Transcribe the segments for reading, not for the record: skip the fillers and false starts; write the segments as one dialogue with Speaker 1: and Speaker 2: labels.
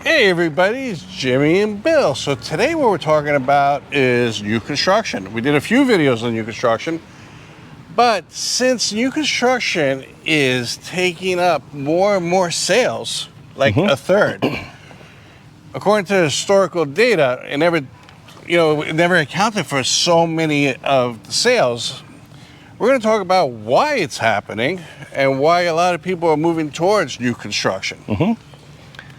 Speaker 1: Hey everybody, it's Jimmy and Bill. So today what we're talking about is new construction. We did a few videos on new construction, but since new construction is taking up more and more sales, like a third, according to historical data, it never accounted for so many of the sales. We're going to talk about why it's happening and why a lot of people are moving towards new construction.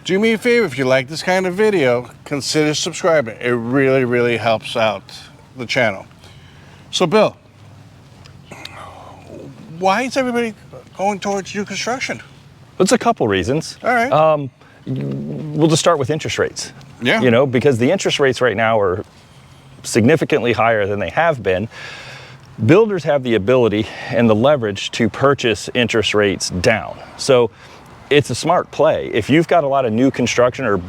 Speaker 1: Do me a favor, if you like this kind of video, consider subscribing. It really, really helps out the channel. So Bill, why is everybody going towards new construction?
Speaker 2: It's a couple reasons.
Speaker 1: All right.
Speaker 2: We'll just start with interest rates.
Speaker 1: Yeah.
Speaker 2: You know, because the interest rates right now are significantly higher than they have been. Builders have the ability and the leverage to purchase interest rates down. So it's a smart play. If you've got a lot of new construction or,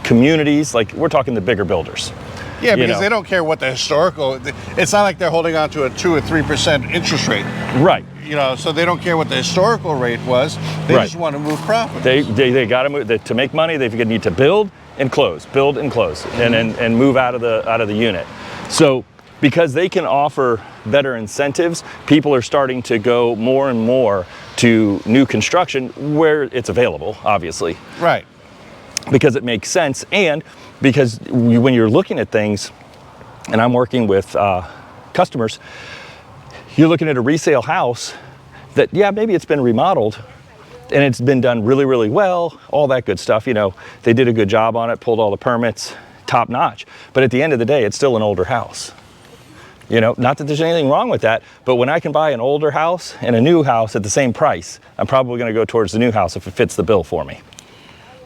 Speaker 2: communities, like we're talking the bigger builders.
Speaker 1: Yeah, because they don't care what the historical, it's not like they're holding on to a 2 or 3% interest rate.
Speaker 2: Right.
Speaker 1: So they don't care what the historical rate was. They just want to move profits.
Speaker 2: They got to move, to make money, they need to build and close, and move out of the unit. So because they can offer better incentives, people are starting to go more and more to new construction where it's available, obviously.
Speaker 1: Right.
Speaker 2: Because it makes sense, and because when you're looking at things, and I'm working with customers, you're looking at a resale house that, maybe it's been remodeled and it's been done really, really well, all that good stuff. They did a good job on it, pulled all the permits, top notch. But at the end of the day, it's still an older house. Not that there's anything wrong with that, but when I can buy an older house and a new house at the same price, I'm probably going to go towards the new house if it fits the bill for me.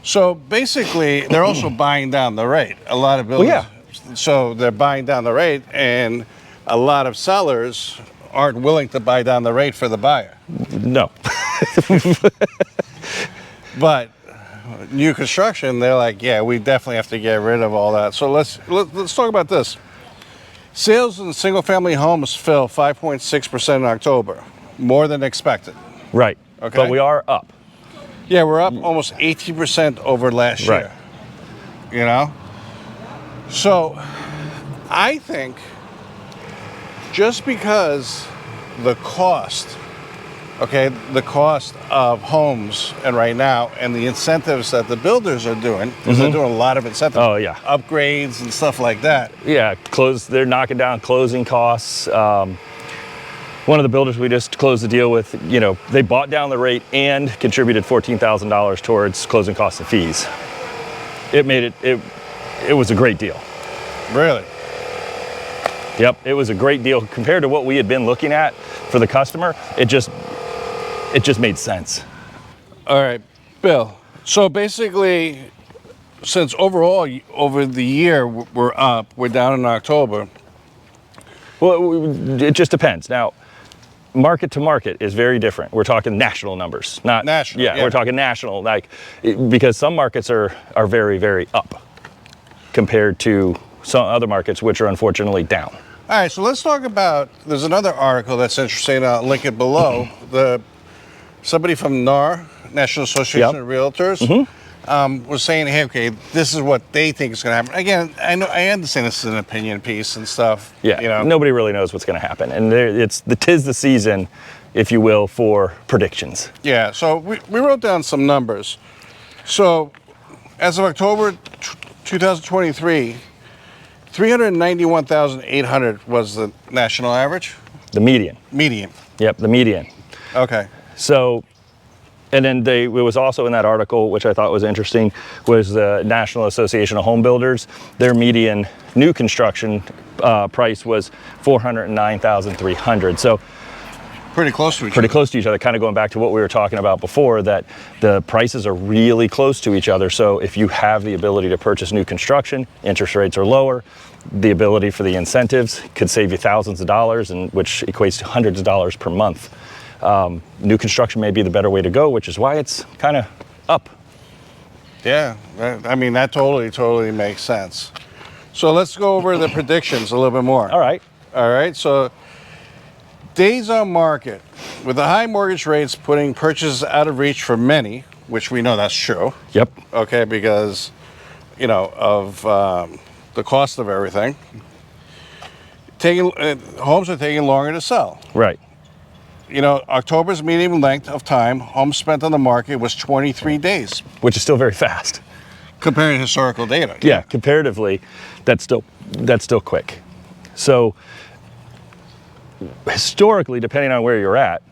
Speaker 1: So basically, they're also buying down the rate. A lot of builders.
Speaker 2: Well, yeah.
Speaker 1: So they're buying down the rate, and a lot of sellers aren't willing to buy down the rate for the buyer.
Speaker 2: No.
Speaker 1: But new construction, they're like, yeah, we definitely have to get rid of all that. So let's talk about this. Sales in single-family homes fell 5.6% in October, more than expected.
Speaker 2: Right.
Speaker 1: Okay.
Speaker 2: But we are up.
Speaker 1: Yeah, we're up almost 18% over last year.
Speaker 2: Right.
Speaker 1: So I think just because the cost of homes and right now and the incentives that the builders are doing, because they're doing a lot of incentives.
Speaker 2: Oh, yeah.
Speaker 1: Upgrades and stuff like that.
Speaker 2: Yeah, they're knocking down closing costs. One of the builders we just closed the deal with, they bought down the rate and contributed $14,000 towards closing costs and fees. It was a great deal.
Speaker 1: Really?
Speaker 2: Yep, it was a great deal compared to what we had been looking at for the customer. It just made sense.
Speaker 1: All right, Bill. So basically, since overall over the year we're up, we're down in October.
Speaker 2: Well, it just depends. Now, market to market is very different. We're talking national numbers, not
Speaker 1: national.
Speaker 2: Yeah, we're talking national, because some markets are very, very up compared to some other markets which are unfortunately down.
Speaker 1: All right, so let's talk about, there's another article that's interesting, I'll link it below. Somebody from NAR, National Association of Realtors, was saying, hey, okay, this is what they think is going to happen. Again, I understand this is an opinion piece and stuff.
Speaker 2: Yeah, nobody really knows what's going to happen. And tis the season, if you will, for predictions.
Speaker 1: Yeah, so we wrote down some numbers. So as of October 2023, 391,800 was the national average?
Speaker 2: The median.
Speaker 1: Median.
Speaker 2: Yep, the median.
Speaker 1: Okay.
Speaker 2: So, and then it was also in that article, which I thought was interesting, was the National Association of Home Builders. Their median new construction price was $409,300. So
Speaker 1: pretty close to each other.
Speaker 2: Pretty close to each other, kind of going back to what we were talking about before, that the prices are really close to each other. So if you have the ability to purchase new construction, interest rates are lower, the ability for the incentives could save you thousands of dollars, and which equates to hundreds of dollars per month. New construction may be the better way to go, which is why it's kind of up.
Speaker 1: Yeah, I mean, that totally makes sense. So let's go over the predictions a little bit more.
Speaker 2: All right.
Speaker 1: So days on market, with the high mortgage rates putting purchases out of reach for many, which we know that's true.
Speaker 2: Yep.
Speaker 1: Okay, because, you know, of the cost of everything. Homes are taking longer to sell.
Speaker 2: Right.
Speaker 1: You know, October's median length of time homes spent on the market was 23 days.
Speaker 2: Which is still very fast.
Speaker 1: Compared to historical data.
Speaker 2: Yeah, comparatively, that's still quick. So historically, depending on where you're at,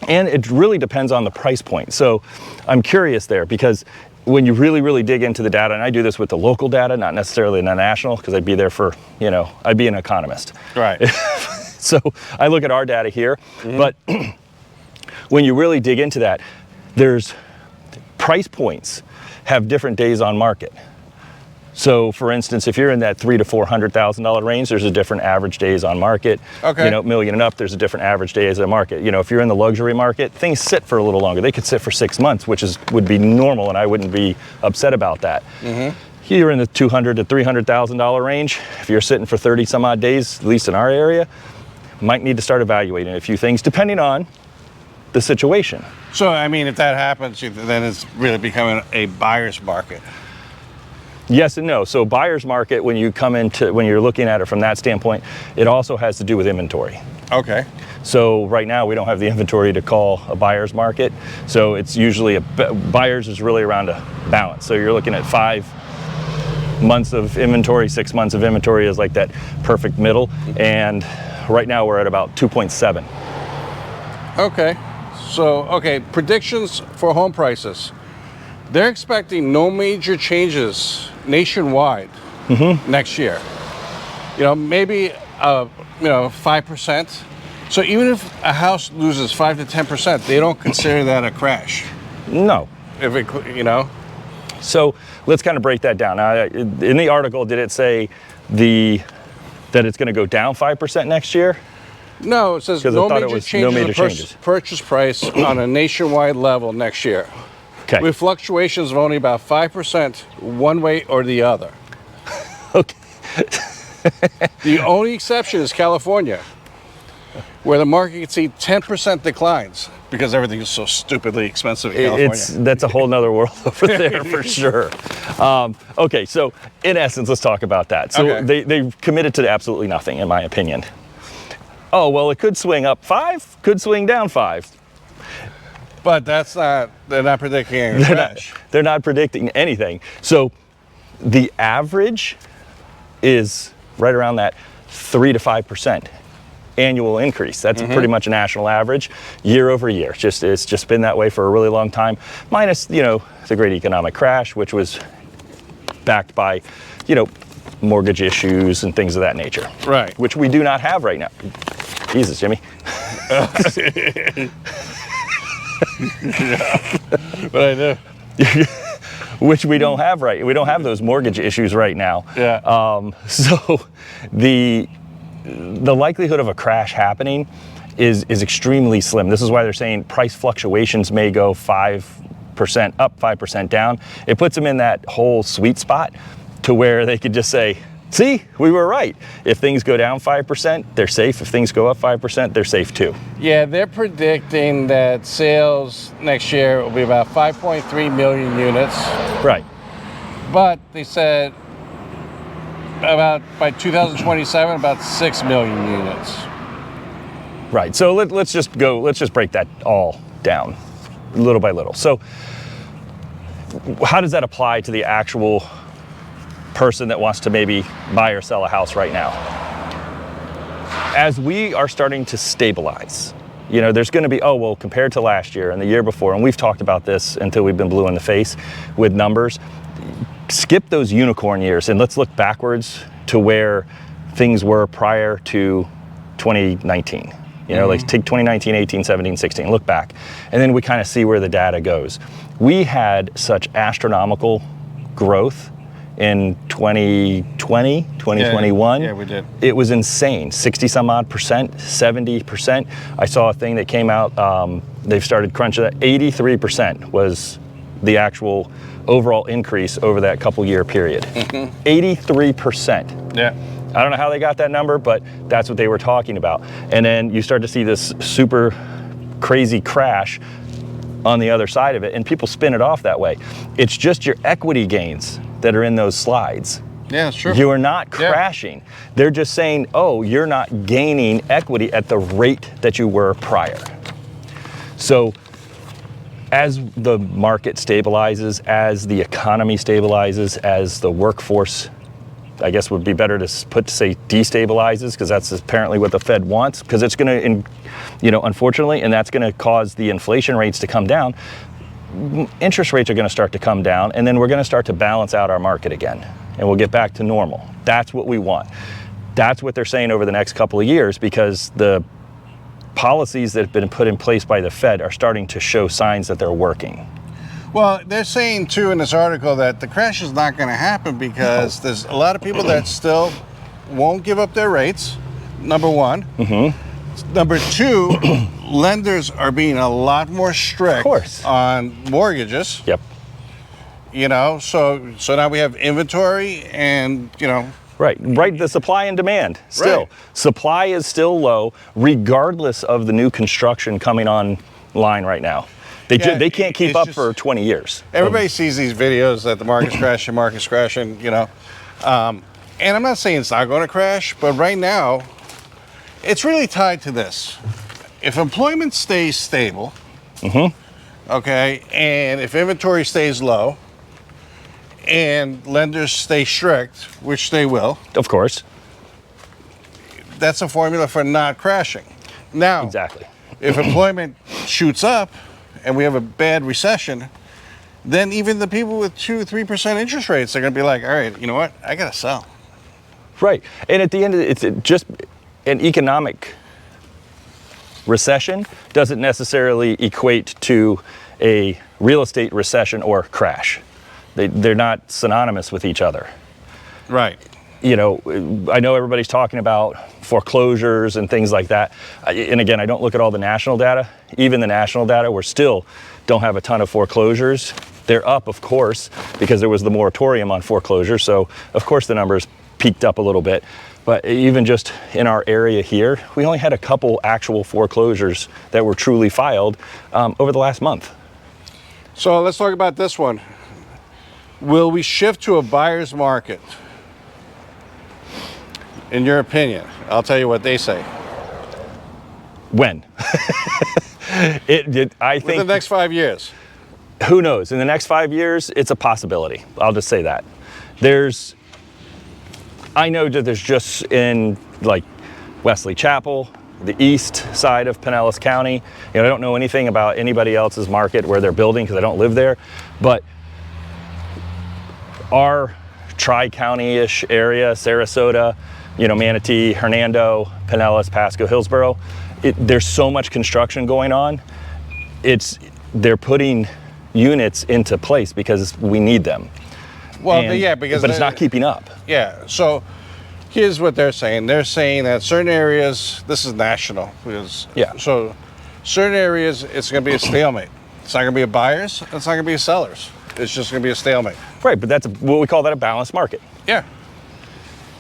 Speaker 2: and it really depends on the price point. So I'm curious there, because when you really, really dig into the data, and I do this with the local data, not necessarily the national, because I'd be there for, you know, I'd be an economist.
Speaker 1: Right.
Speaker 2: So I look at our data here, but when you really dig into that, there's price points have different days on market. So for instance, if you're in that $300,000 to $400,000 range, there's a different average days on market.
Speaker 1: Okay.
Speaker 2: You know, million and up, there's a different average days on market. You know, if you're in the luxury market, things sit for a little longer. They could sit for 6 months, which would be normal, and I wouldn't be upset about that. Here in the $200,000 to $300,000 range, if you're sitting for 30 some odd days, at least in our area, might need to start evaluating a few things depending on the situation.
Speaker 1: So, I mean, if that happens, then it's really becoming a buyer's market.
Speaker 2: Yes and no. So buyer's market, when you're looking at it from that standpoint, it also has to do with inventory.
Speaker 1: Okay.
Speaker 2: So right now we don't have the inventory to call a buyer's market. So it's usually buyer's is really around a balance. So you're looking at 5 months of inventory, 6 months of inventory is like that perfect middle. And right now we're at about 2.7.
Speaker 1: Okay. So, okay, predictions for home prices. They're expecting no major changes nationwide next year. You know, maybe 5%. So even if a house loses 5 to 10%, they don't consider that a crash.
Speaker 2: No.
Speaker 1: If it, you know.
Speaker 2: So let's kind of break that down. Now, in the article, did it say that it's going to go down 5% next year?
Speaker 1: No, it says no major changes in purchase price on a nationwide level next year.
Speaker 2: Okay.
Speaker 1: With fluctuations of only about 5% one way or the other.
Speaker 2: Okay.
Speaker 1: The only exception is California, where the market can see 10% declines because everything is so stupidly expensive in California.
Speaker 2: That's a whole nother world over there for sure. Okay, so in essence, let's talk about that. So
Speaker 1: okay.
Speaker 2: they've committed to absolutely nothing, in my opinion. Oh, well, it could swing up 5, could swing down 5.
Speaker 1: But they're not predicting any crash.
Speaker 2: They're not predicting anything. So the average is right around that 3 to 5% annual increase. That's pretty much a national average year over year. It's just been that way for a really long time, minus, you know, the great economic crash, which was backed by, you know, mortgage issues and things of that nature.
Speaker 1: Right.
Speaker 2: Which we do not have right now. Jesus, Jimmy.
Speaker 1: Yeah, but I do.
Speaker 2: Which we don't have we don't have those mortgage issues right now.
Speaker 1: Yeah.
Speaker 2: So the likelihood of a crash happening is extremely slim. This is why they're saying price fluctuations may go 5% up, 5% down. It puts them in that whole sweet spot to where they could just say, see, we were right. If things go down 5%, they're safe. If things go up 5%, they're safe too.
Speaker 1: Yeah, they're predicting that sales next year will be about 5.3 million units.
Speaker 2: Right.
Speaker 1: But they said about by 2027, about 6 million units.
Speaker 2: Right. So let's just break that all down little by little. So how does that apply to the actual person that wants to maybe buy or sell a house right now? As we are starting to stabilize, you know, there's going to be, oh, well, compared to last year and the year before, and we've talked about this until we've been blue in the face with numbers, skip those unicorn years and let's look backwards to where things were prior to 2019. You know, like take 2019, 18, 17, 16, look back, and then we kind of see where the data goes. We had such astronomical growth in 2020, 2021.
Speaker 1: Yeah, we did.
Speaker 2: It was insane, 60 some odd percent, 70%. I saw a thing that came out, they've started crunching that, 83% was the actual overall increase over that couple year period. 83%.
Speaker 1: Yeah.
Speaker 2: I don't know how they got that number, but that's what they were talking about. And then you start to see this super crazy crash on the other side of it, and people spin it off that way. It's just your equity gains that are in those slides.
Speaker 1: Yeah, that's true.
Speaker 2: You are not crashing. They're just saying, oh, you're not gaining equity at the rate that you were prior. So as the market stabilizes, as the economy stabilizes, as the workforce, I guess would be better to say destabilizes, because that's apparently what the Fed wants, because it's going to, unfortunately, and that's going to cause the inflation rates to come down. Interest rates are going to start to come down, and then we're going to start to balance out our market again, and we'll get back to normal. That's what we want. That's what they're saying over the next couple of years, because the policies that have been put in place by the Fed are starting to show signs that they're working.
Speaker 1: Well, they're saying too in this article that the crash is not going to happen because there's a lot of people that still won't give up their rates, number one. Number two, lenders are being a lot more strict on mortgages.
Speaker 2: Yep.
Speaker 1: So now we have inventory and,
Speaker 2: Right, the supply and demand still.
Speaker 1: Right.
Speaker 2: Supply is still low regardless of the new construction coming online right now. They can't keep up for 20 years.
Speaker 1: Everybody sees these videos that the market's crashing, and I'm not saying it's not going to crash, but right now, it's really tied to this. If employment stays stable, okay, and if inventory stays low, and lenders stay strict, which they will.
Speaker 2: Of course.
Speaker 1: That's a formula for not crashing. Now,
Speaker 2: exactly.
Speaker 1: If employment shoots up and we have a bad recession, then even the people with 2-3% interest rates are going to be like, all right, you know what? I got to sell.
Speaker 2: Right. And at the end of it, it's just an economic recession doesn't necessarily equate to a real estate recession or crash. They're not synonymous with each other.
Speaker 1: Right.
Speaker 2: I know everybody's talking about foreclosures and things like that. And again, I don't look at all the national data. Even the national data, we still don't have a ton of foreclosures. They're up, of course, because there was the moratorium on foreclosure. So, of course, the numbers peaked up a little bit. But even just in our area here, we only had a couple actual foreclosures that were truly filed over the last month.
Speaker 1: So let's talk about this one. Will we shift to a buyer's market? In your opinion, I'll tell you what they say.
Speaker 2: When? I think
Speaker 1: within the next 5 years.
Speaker 2: Who knows? In the next 5 years, it's a possibility. I'll just say that. I know that there's just in like Wesley Chapel, the east side of Pinellas County. I don't know anything about anybody else's market where they're building because I don't live there, but our tri-county-ish area, Sarasota, Manatee, Hernando, Pinellas, Pasco, Hillsborough, there's so much construction going on. They're putting units into place because we need them.
Speaker 1: Well,
Speaker 2: but it's not keeping up.
Speaker 1: Yeah, so here's what they're saying. They're saying that certain areas, this is national, so certain areas, it's going to be a stalemate. It's not going to be a buyers, it's not going to be a sellers. It's just going to be a stalemate.
Speaker 2: Right, but that's what we call that a balanced market.
Speaker 1: Yeah.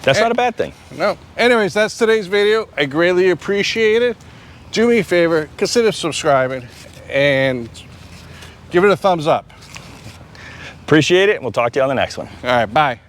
Speaker 2: That's not a bad thing.
Speaker 1: No. Anyways, that's today's video. I greatly appreciate it. Do me a favor, consider subscribing and give it a thumbs up.
Speaker 2: Appreciate it, and we'll talk to you on the next one.
Speaker 1: All right, bye.